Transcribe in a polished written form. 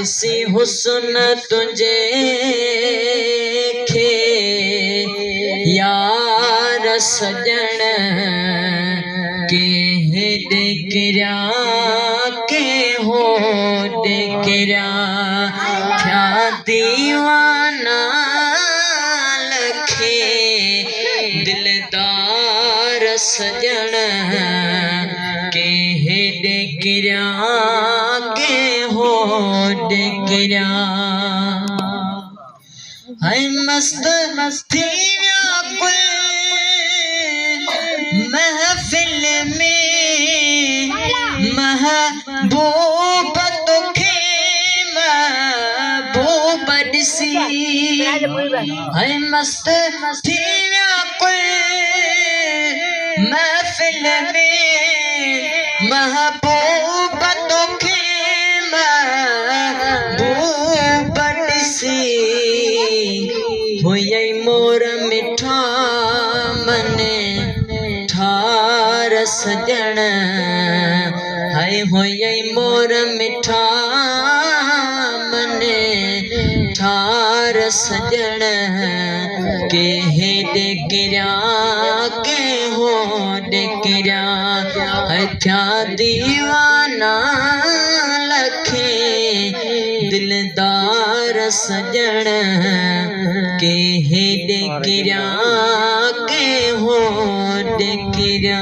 ॾिसी हुस्न तुंहिंजे खे यार सजण के हेॾे किरिया के होॾे किरिया थिया दीवाना लखे दिलदार सजण के हेॾे किरिया के होॾे किरिया है मस्त थी विया कुल महफ़िल में महबूब तोखे महबूब ॾिसी है मस्त थी विया कुल महफ़िल में महबूब तोखे महबूब ॾिसी हुई मोर मिठा मने ठार सजण हाय हुई मोर मिठा मने ठार सजण के हेॾे किरिया के होॾे किरिया थिया दीवाना लखे दिलदार सजण के हेॾे किरिया के होॾे किरिया।